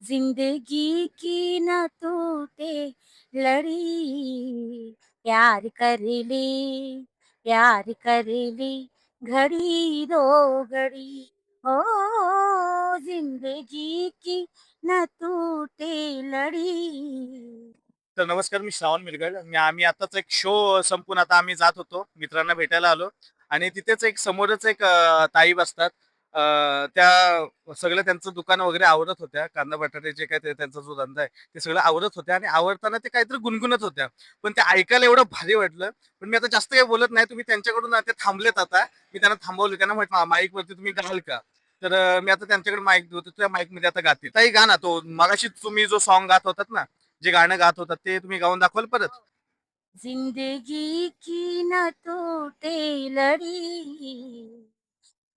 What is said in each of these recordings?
जिंदगी की न टूटे लड़ी, प्यार कर ले, प्यार कर ले, घड़ी दो घड़ी। ओ जिंदगी की न टूटे लड़ी। तर नमस्कार, मी श्रावण मिरगड. आम्ही आताच एक शो संपून आता आम्ही जात होतो. मित्रांना भेटायला आलो आणि तिथेच एक समोरच एक ताई बसतात. त्या सगळं त्यांचं दुकान वगैरे आवरत होत्या. कांदा बटाटे जे काय ते त्यांचा जो धंदा आहे, ते सगळं आवरत होत्या आणि आवरताना ते काहीतरी गुणगुणत होत्या. पण ते ऐकायला एवढं भारी वाटलं. पण मी आता जास्त काही बोलत नाही. तुम्ही त्यांच्याकडून ते थांबलेत आता. मी त्यांना थांबवलं. त्यांना म्हटलं, "माईकवरती तुम्ही गाल का?" तर मी आता त्यांच्याकडे माईक देतो. त्या माईकमध्ये आता गातील. ताई गा ना तो मगाशी तुम्ही जो सॉन्ग गात होतात ना, जे गाणं गात होतात ते तुम्ही गाऊन दाखवाल परत? जिंदगी की न टूटे लड़ी,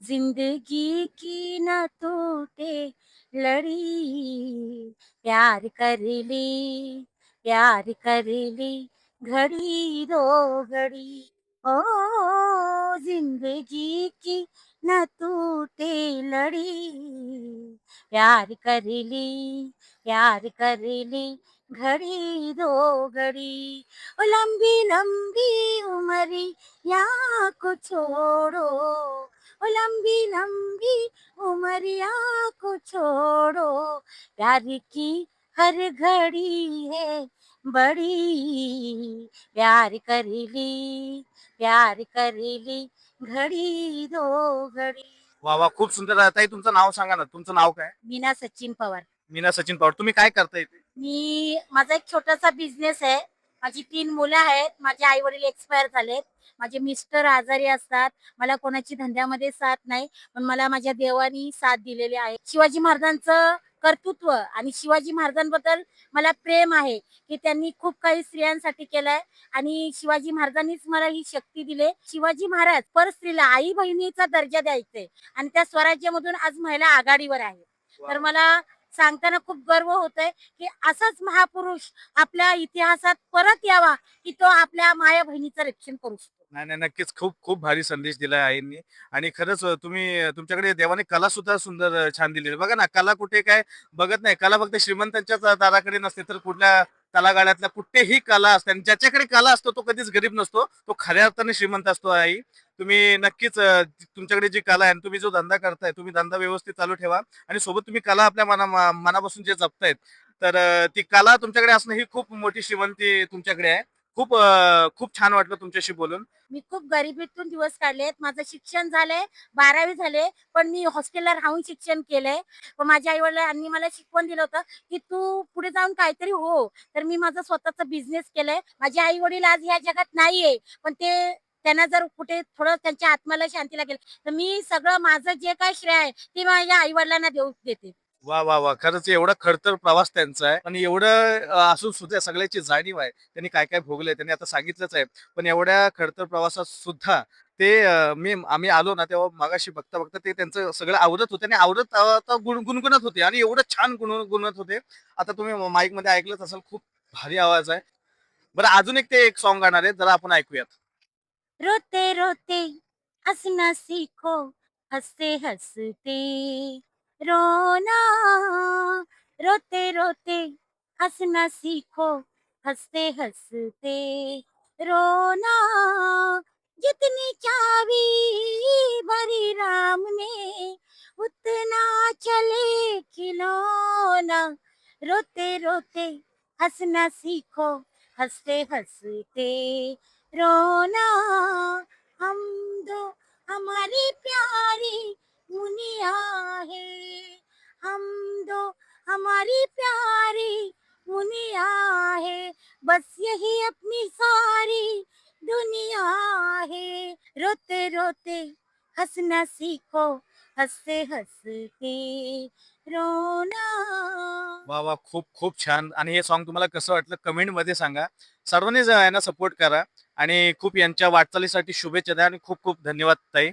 जिंदगी की न टूटे लड़ी, प्यार कर ले, प्यार कर ले, घड़ी दो घड़ी। ओ जिंदगी की न टूटे लड़ी, प्यार कर ले, प्यार कर ले, घड़ी दो घड़ी। ओ लंबी लंबी उमरिया को छोड़ो, ओ लंबी लंबी उमरिया को छोड़ो, प्यार की हर घड़ी है बड़ी, प्यार कर ली, प्यार कर ली, घड़ी दो घड़ी। वाह! वाह! खूप सुंदर. ताई तुमचं नाव सांगा ना. तुमचं नाव काय? मीना सचिन पवार। मीना सचिन पवार. तुम्ही काय करता इथे? माझा एक छोटासा बिझनेस आहे. माझी 3 मुलं आहेत. माझे आई-वडील एक्सपायर झालेत. माझे मिस्टर आजारी असतात. मला कोणाची धंद्यामध्ये साथ नाही. पण मला माझ्या देवानी साथ दिलेली आहे. शिवाजी महाराजांचं कर्तृत्व आणि शिवाजी महाराजांबद्दल मला प्रेम आहे, की त्यांनी खूप काही स्त्रियांसाठी केलंय आणि शिवाजी महाराजांनीच मला ही शक्ती दिली. शिवाजी महाराज परस्त्रीला आई-बहिणीचा दर्जा द्यायचे आणि त्या स्वराज्यामधून आज महिला आघाडीवर आहे. वाह! तर वाह! मला सांगताना खूप गर्व होतोय, की असाच महापुरुष आपल्या इतिहासात परत यावा, की तो आपल्या माया-बहिणीचं रक्षण करू शकतो. नाही, नाही. नक्कीच खूप खूप भारी संदेश दिलाय आईंनी आणि खरंच तुम्ही तुमच्याकडे देवाने कला सुद्धा सुंदर छान दिलेली आहे. बघा ना, कला कुठे काय बघत नाही. कला फक्त श्रीमंतांच्याच दाराकडे नसते, तर कुठल्या तळागाळातल्या कुठेही कला असते आणि ज्याच्याकडे कला असतो तो कधीच गरीब नसतो. तो खऱ्या अर्थाने श्रीमंत असतो आई. तुम्ही नक्कीच तुमच्याकडे जी कला आहे आणि तुम्ही जो धंदा करताय, तुम्ही धंदा व्यवस्थित चालू ठेवा आणि सोबत तुम्ही कला आपल्या मनापासून जे जपतायत, तर ती कला तुमच्याकडे असणं ही खूप मोठी श्रीमंती तुमच्याकडे आहे. खूप छान वाटलं तुमच्याशी बोलून. मी खूप गरिबीतून दिवस काढलेत. माझं शिक्षण झालंय, 12वी झाले, पण मी हॉस्टेलला राहून शिक्षण केलंय. पण माझ्या आई-वडिलांनी मला शिकवण दिलं होतं, की तू पुढे जाऊन काहीतरी हो. तर मी माझा स्वतःचा बिझनेस केलाय. माझे आई-वडील आज ह्या जगात नाहीये, पण त्यांना जर कुठे थोडं त्यांच्या आत्म्याला शांती लागेल, तर मी सगळं माझं जे काही श्रेय आहे, ते माझ्या आई-वडिलांना देते. वाह! वाह! वाह! खरंच एवढा खडतर प्रवास त्यांचा आहे आणि एवढं असून सुद्धा सगळ्याची जाणीव आहे. त्यांनी काय-काय भोगलंय त्यांनी आता सांगितलंच आहे. पण एवढ्या खडतर प्रवासात सुद्धा ते आम्ही आलो ना, तेव्हा मगाशी बघता-बघता ते त्यांचं सगळं आवरत होते आणि आवरत आता गुणगुणत होते आणि एवढं छान गुणगुणत होते. आता तुम्ही माईकमध्ये ऐकलंच असेल, खूप भारी आवाज आहे. बरं अजून एक ते एक सॉन्ग गाणार आहे, जरा आपण ऐकूयात. रोते रोते हंसना सीखो, हंसते हंसते रोना। रोते रोते हंसना सीखो, हंसते हंसते रोना। जितनी चावी भरी राम ने, उतना चले खिलौना। रोते रोते हंसना सीखो, हंसते हंसते रोना। हम दो हमारी प्यारी मुनिया है, हम दो हमारी प्यारी मुनिया है, बस यही अपनी सारी दुनिया है। रोते रोते हंसना सीखो, हंसते हंसते रोना। वाह! वाह! खूप छान. आणि हे सॉन्ग तुम्हाला कसं वाटलं कमेंटमध्ये सांगा. सर्वांनीच यांना सपोर्ट करा आणि खूप यांच्या वाटचालीसाठी शुभेच्छा द्या आणि खूप धन्यवाद ताई.